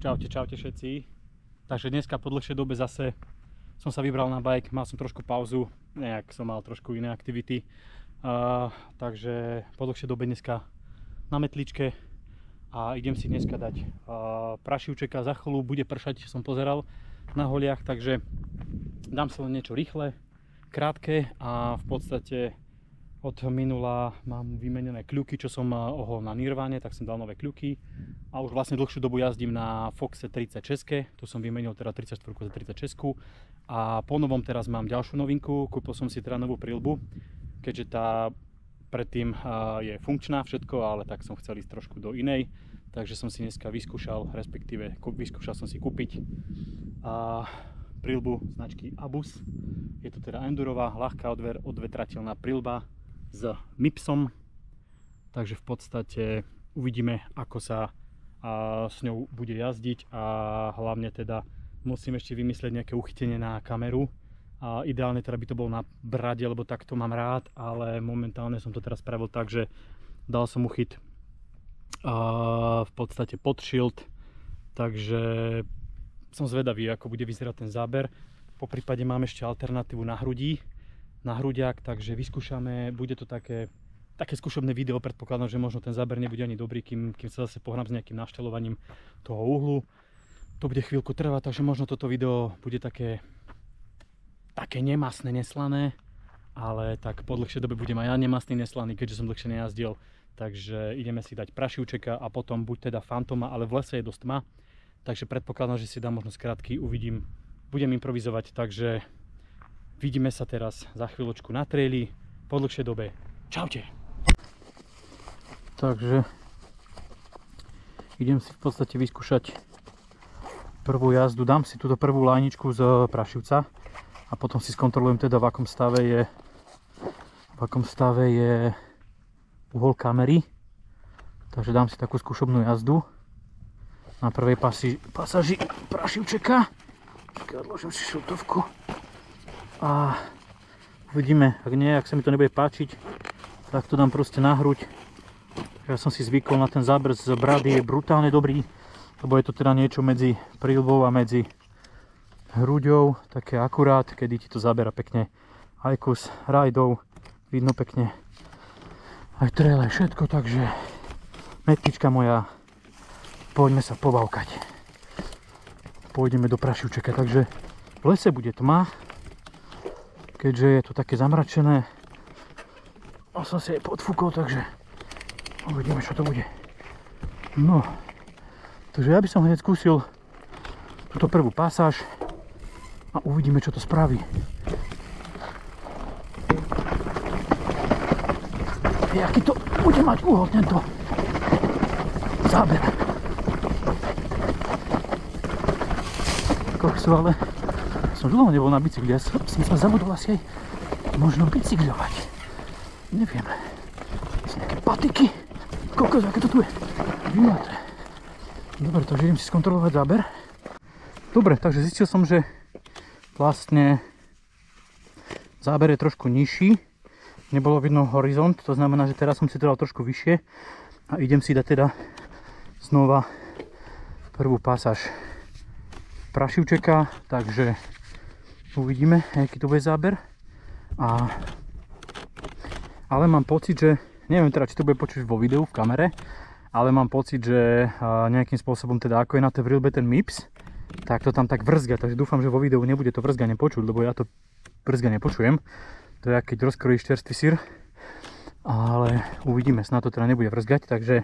Čaute všetci. Takže dneska po dlhšej dobe zase som sa vybral na bike, mal som trošku pauzu, nejak som mal trošku iné aktivity. Takže po dlhšej dobe dneska na metličke a idem si dneska dať prašivčeka. Za chvíľu bude pršať, som pozeral na holiach, takže dám sa len niečo rýchle, krátke a v podstate od minula mám vymenené kľuky, čo som ohol na Nirvane, tak som dal nové kľuky a už vlastne dlhšiu dobu jazdím na Foxe 30 české, tu som vymenil teda 34 za 30 českú a po novom teraz mám ďalšiu novinku, kúpil som si teda novú príľbu, keďže tá predtým je funkčná všetko, ale tak som chcel ísť trošku do inej, takže som si dneska vyskúšal, respektíve vyskúšal som si kúpiť príľbu značky Abus. Je to teda endurová, ľahká odvetrateľná príľba s MIPSom, takže v podstate uvidíme, ako sa s ňou bude jazdiť a hlavne teda musím ešte vymyslieť nejaké uchytenie na kameru. Ideálne teda by to bolo na brade, lebo takto mám rád, ale momentálne som to teraz spravil tak, že dal som uchyt v podstate pod shield, takže som zvedavý, ako bude vyzerať ten záber. Po prípade mám ešte alternatívu na hrudi, na hruďak, takže vyskúšame, bude to také skúšobné video, predpokladám, že možno ten záber nebude ani dobrý, kým sa zase pohrám s nejakým naštelovaním toho uhlu. To bude chvíľku trvať, takže možno toto video bude také nemastné, neslané, ale tak po dlhšej dobe budem aj ja nemastný, neslaný, keďže som dlhšie nejazdil. Takže ideme si dať prašivčeka a potom buď teda Fantoma, ale v lese je dosť tma, takže predpokladám, že si dám možno skrátky, uvidím, budem improvizovať, takže vidíme sa teraz za chvíľočku na traili po dlhšej dobe. Čaute! Takže idem si v podstate vyskúšať prvú jazdu, dám si túto prvú lajničku z prašivca a potom si skontrolujem teda v akom stave je uhol kamery. Takže dám si takú skúšobnú jazdu na prvej pasáži prašivčeka. Odložím si šiltovku a uvidíme, ak sa mi to nebude páčiť, tak to dám proste na hruď. Ja som si zvykol na ten záber z brady, je brutálne dobrý, lebo je to teda niečo medzi príľbou a medzi hruďou, také akurát, kedy ti to zabera pekne aj kus rajdov, vidno pekne aj trail, aj všetko, takže metlička moja, poďme sa pobavkať. Pôjdeme do prašivčeka, takže v lese bude tma, keďže je to také zamračené. Mal som si aj podfúkol, takže uvidíme, čo to bude. No, takže ja by som hneď skúsil túto prvú pasáž a uvidíme, čo to spraví. Aký to bude mať uhol tento záber. Ale som dlho nebol na bicykli, ja som sa zabudol asi aj možno bicykľovať. Neviem. Sú nejaké patiky. Kokos, aké to tu je. Dobre, takže idem si skontrolovať záber. Dobre, takže zistil som, že vlastne záber je trošku nižší. Nebolo vidno horizont, to znamená, že teraz som si to dal trošku vyššie a idem si dať teda znova prvú pasáž prašivčeka, takže uvidíme, aký to bude záber. Ale mám pocit, že neviem teda, či to bude počuť vo videu, v kamere, ale mám pocit, že nejakým spôsobom teda ako je na tej príľbe ten MIPS, tak to tam tak vrzga, takže dúfam, že vo videu nebude to vrzganie počuť, lebo ja to vrzganie počujem. To je, keď rozkrojíš čerstvý syr, ale uvidíme, snad to teda nebude vrzgať, takže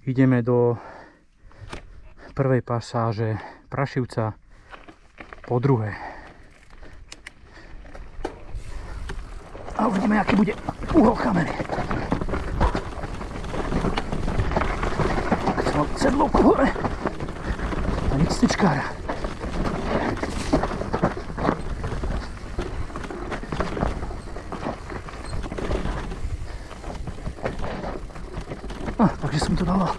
ideme do prvej pasáže prašivca po druhé. A uvidíme, aký bude uhol kamery. Chcel sedlovku hore a nič styčkára. Takže som to dal.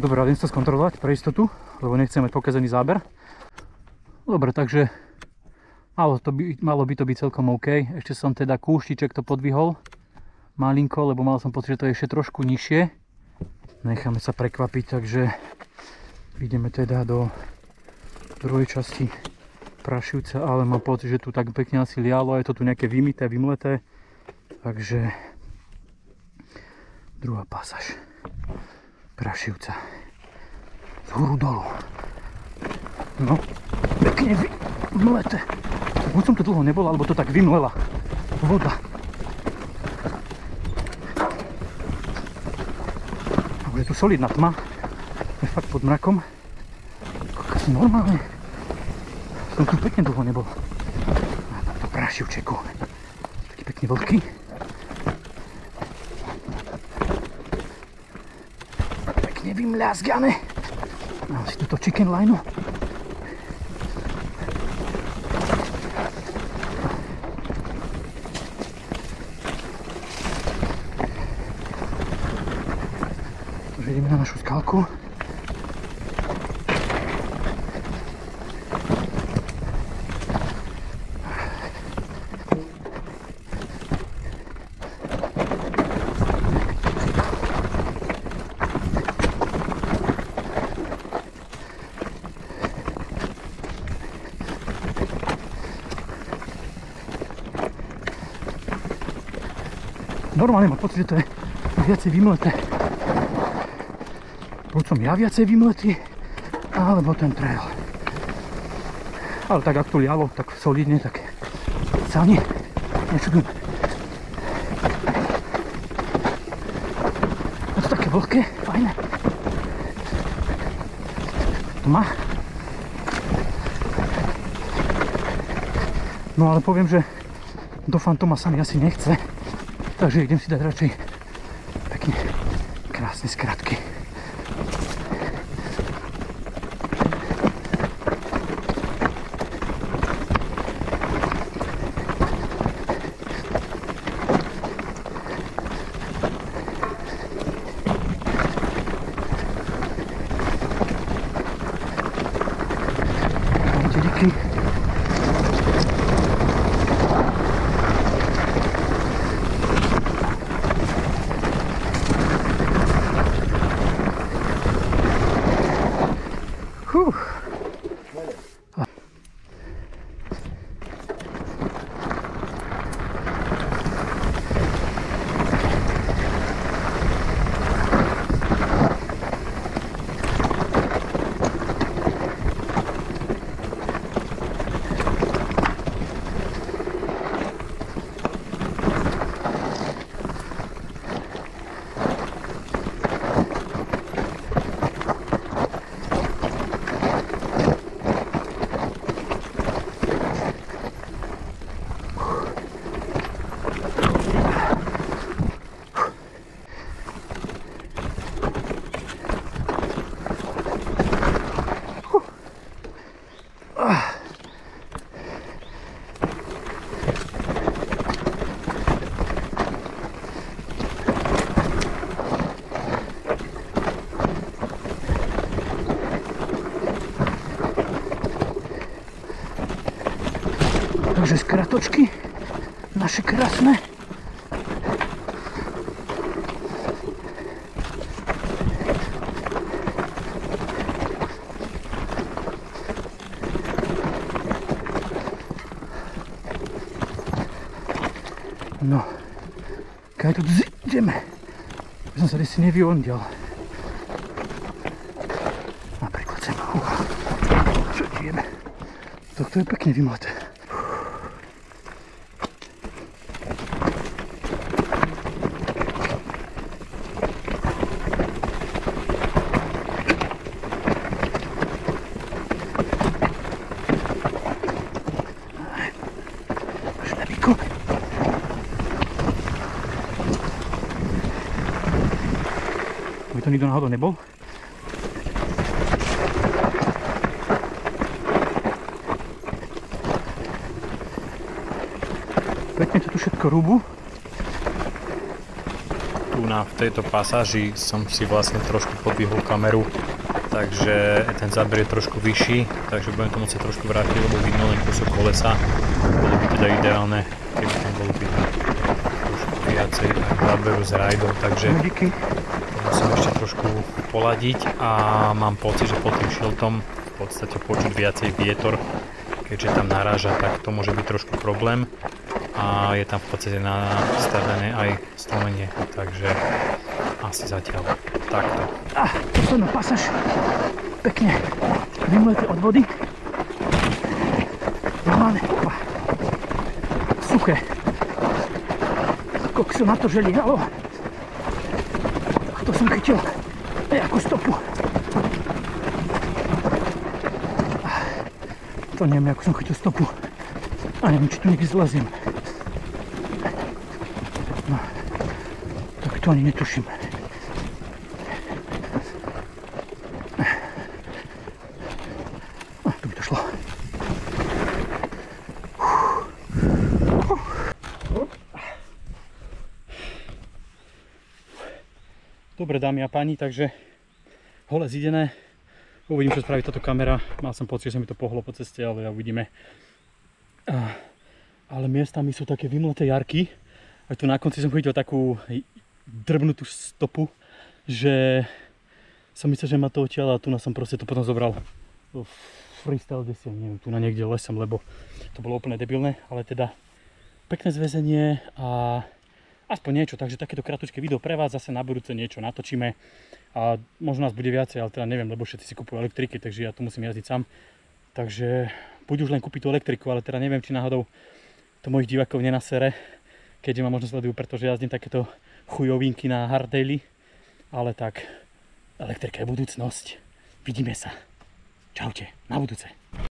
Dobre, idem sa skontrolovať pre istotu, lebo nechcem mať pokazený záber. Dobre, takže malo by to byť celkom OK. Ešte som teda kúštiček to podvihol malinko, lebo mal som pocit, že to je ešte trošku nižšie. Necháme sa prekvapiť, takže Ideme teda do druhej časti Prašivca, ale mám pocit, že tu tak pekne asi lialo, je to tu nejaké vymyté, vymleté, takže druhá pasáž Prašivca z húru dolu. No, pekne vymleté. Buď som tu dlho nebol, alebo to tak vymlela voda. Je tu solidná tma, je fakt pod mrakom. Asi normálne. Som tu pekne dlho nebol. Na tomto Prašivčeku. Taký pekný vlhký. Pekne vymľazgané. Mám si túto chicken lineu. Takže ideme na našu skalku. Normálne mám pocit, že to je viacej vymleté. Buď som ja viacej vymletý, alebo ten trail. Ale tak ak tu lialo, tak solidne, tak sa ani nečudujem. Je to také vlhké, fajné. Tma. No ale poviem, že do Fantoma sa mi asi nechce. Takže idem si dať radšej pekne krásne skratky. Díky. Takže skratočky naše krásne. No, kaj tu ideme? Ja som sa desi nevyondial. Napríklad sem. Čo ideme? Tohto je pekne vymleté. Aby to nikto náhodou nebol. Pekne to tu všetko rúbu. Tu v tejto pasáži som si vlastne trošku podvihol kameru, takže ten záber je trošku vyšší, takže budem to musieť trošku vrátiť, lebo vidno len kúsok kolesa. Bolo by teda ideálne, keby tam bolo vidno trošku viacej záberu z rajdov, takže musím ešte trošku poladiť a mám pocit, že pod tým šiltom v podstate počuť viacej vietor, keďže tam naráža, tak to môže byť trošku problém a je tam v podstate nastavené aj stlmenie, takže asi zatiaľ takto. Posledná pasáž, pekne vymletý od vody. Normálne, suché. Kokso na to želialo. To som chytil nejakú stopu. To neviem, ako som chytil stopu. A neviem, či tu niekde zleziem. No, tak to ani netuším. Tu by to šlo. Dobre, dámy a páni, takže hole zidené. Uvidím, čo spraví táto kamera. Mal som pocit, že sa mi to pohlo po ceste, ale uvidíme. Ale miestami sú také vymleté jarky. A tu na konci som chytil takú drbnutú stopu, že som myslel, že ma to odtiaľ a tu som proste to potom zobral freestyle, kde si, neviem, tu na niekde lesem, lebo to bolo úplne debilné, ale teda pekné zväzenie a aspoň niečo, takže takéto kratučké video pre vás, zase na budúce niečo natočíme a možno nás bude viacej, ale teda neviem, lebo všetci si kupujú elektriky, takže ja tu musím jazdiť sám. Takže buď už len kúpiť tú elektriku, ale teda neviem, či náhodou to mojich divákov nenasere, keďže ma možno sledujú, pretože jazdím takéto chujovinky na harddaily, ale tak elektrika je budúcnosť. Vidíme sa. Čaute, na budúce.